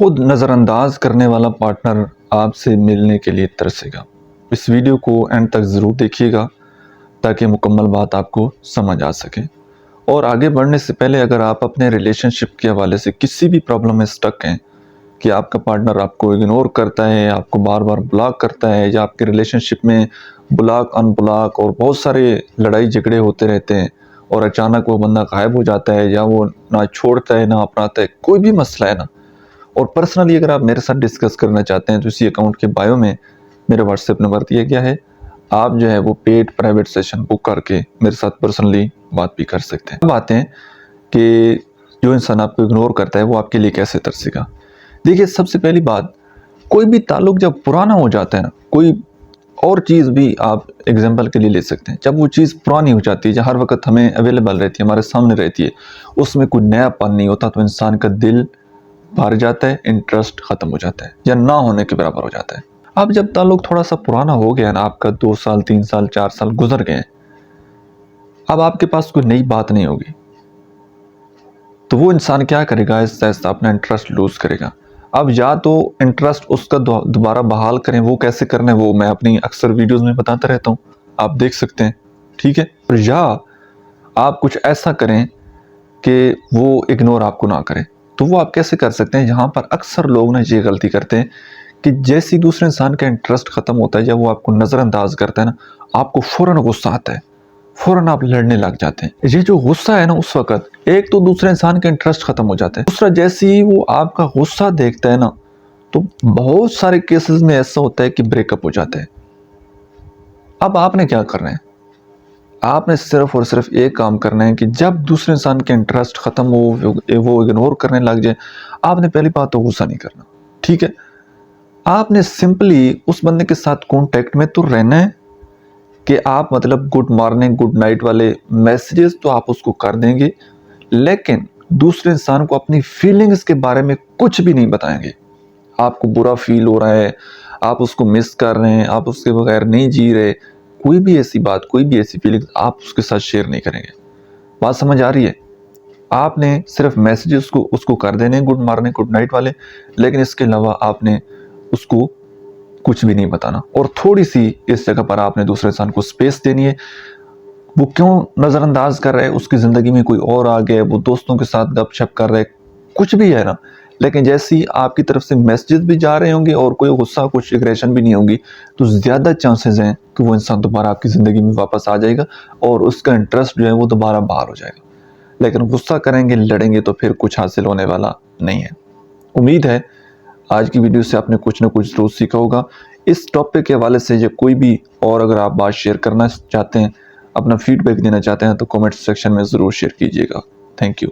خود نظر انداز کرنے والا پارٹنر آپ سے ملنے کے لیے ترسے گا۔ اس ویڈیو کو اینڈ تک ضرور دیکھیے گا تاکہ مکمل بات آپ کو سمجھ آ سکے۔ اور آگے بڑھنے سے پہلے اگر آپ اپنے ریلیشن شپ کے حوالے سے کسی بھی پرابلم میں سٹک ہیں کہ آپ کا پارٹنر آپ کو اگنور کرتا ہے، آپ کو بار بار بلاک کرتا ہے، یا آپ کے ریلیشن شپ میں بلاک ان بلاک اور بہت سارے لڑائی جھگڑے ہوتے رہتے ہیں اور اچانک وہ بندہ غائب ہو جاتا ہے یا وہ نہ چھوڑتا ہے نہ اپناتا ہے، کوئی بھی مسئلہ ہے نا، اور پرسنلی اگر آپ میرے ساتھ ڈسکس کرنا چاہتے ہیں تو اسی اکاؤنٹ کے بائیو میں میرا واٹس ایپ نمبر دیا گیا ہے، آپ جو ہے وہ پیڈ پرائیویٹ سیشن بک کر کے میرے ساتھ پرسنلی بات بھی کر سکتے ہیں۔ اب آتے ہیں کہ جو انسان آپ کو اگنور کرتا ہے وہ آپ کے لیے کیسے ترسے گا۔ دیکھیے، سب سے پہلی بات، کوئی بھی تعلق جب پرانا ہو جاتا ہے نا، کوئی اور چیز بھی آپ ایگزامپل کے لیے لے سکتے ہیں، جب وہ چیز پرانی ہو جاتی ہے جو ہر وقت ہمیں اویلیبل رہتی ہے، ہمارے سامنے رہتی ہے، اس میں کوئی نیا پن نہیں ہوتا تو انسان کا دل بھر جاتا ہے، انٹرسٹ ختم ہو جاتا ہے یا نہ ہونے کے برابر ہو جاتا ہے۔ اب جب تعلق تھوڑا سا پرانا ہو گیا نا، آپ کا 2 سال 3 سال 4 سال گزر گئے ہیں، اب آپ کے پاس کوئی نئی بات نہیں ہوگی تو وہ انسان کیا کرے گا؟ آہستہ آہستہ اپنا انٹرسٹ لوز کرے گا۔ اب یا تو انٹرسٹ اس کا دوبارہ بحال کریں، وہ کیسے کرنا ہے وہ میں اپنی اکثر ویڈیوز میں بتاتا رہتا ہوں، آپ دیکھ سکتے ہیں، ٹھیک ہے؟ یا آپ کچھ ایسا کریں کہ وہ اگنور آپ کو نہ کریں، تو وہ آپ کیسے کر سکتے ہیں؟ یہاں پر اکثر لوگ نا یہ غلطی کرتے ہیں کہ جیسی دوسرے انسان کا انٹرسٹ ختم ہوتا ہے یا وہ آپ کو نظر انداز کرتا ہے نا، آپ کو فوراً غصہ آتا ہے، فوراً آپ لڑنے لگ جاتے ہیں۔ یہ جو غصہ ہے نا، اس وقت ایک تو دوسرے انسان کا انٹرسٹ ختم ہو جاتا ہے، دوسرا جیسے ہی وہ آپ کا غصہ دیکھتا ہے نا تو بہت سارے کیسز میں ایسا ہوتا ہے کہ بریک اپ ہو جاتا ہے۔ اب آپ نے کیا کرنا ہے؟ آپ نے صرف اور صرف ایک کام کرنا ہے کہ جب دوسرے انسان کا انٹرسٹ ختم ہو، وہ اگنور کرنے لگ جائے، آپ نے پہلی بات تو غصہ نہیں کرنا، ٹھیک ہے؟ آپ نے سمپلی اس بندے کے ساتھ کانٹیکٹ میں تو رہنا ہے کہ آپ مطلب گڈ مارننگ گڈ نائٹ والے میسیجز تو آپ اس کو کر دیں گے، لیکن دوسرے انسان کو اپنی فیلنگز کے بارے میں کچھ بھی نہیں بتائیں گے۔ آپ کو برا فیل ہو رہا ہے، آپ اس کو مس کر رہے ہیں، آپ اس کے بغیر نہیں جی رہے، کوئی بھی ایسی بات، کوئی بھی ایسی فیلنگ آپ اس کے ساتھ شیئر نہیں کریں گے۔ بات سمجھ آ رہی ہے؟ آپ نے صرف میسیجز اس کو کر دینے گڈ مارننگ گڈ نائٹ والے، لیکن اس کے علاوہ آپ نے اس کو کچھ بھی نہیں بتانا، اور تھوڑی سی اس جگہ پر آپ نے دوسرے انسان کو سپیس دینی ہے۔ وہ کیوں نظر انداز کر رہے، اس کی زندگی میں کوئی اور آ گیا، وہ دوستوں کے ساتھ گپ شپ کر رہے، کچھ بھی ہے نا، لیکن جیسے ہی آپ کی طرف سے میسیجز بھی جا رہے ہوں گے اور کوئی غصہ کچھ اگریشن بھی نہیں ہوگی تو زیادہ چانسز ہیں کہ وہ انسان دوبارہ آپ کی زندگی میں واپس آ جائے گا اور اس کا انٹرسٹ جو ہے وہ دوبارہ باہر ہو جائے گا۔ لیکن غصہ کریں گے، لڑیں گے تو پھر کچھ حاصل ہونے والا نہیں ہے۔ امید ہے آج کی ویڈیو سے آپ نے کچھ نہ کچھ ضرور سیکھا ہوگا۔ اس ٹاپک کے حوالے سے یا کوئی بھی اور اگر آپ بات شیئر کرنا چاہتے ہیں، اپنا فیڈ بیک دینا چاہتے ہیں تو کمنٹ سیکشن میں ضرور شیئر کیجیے گا۔ Thank you.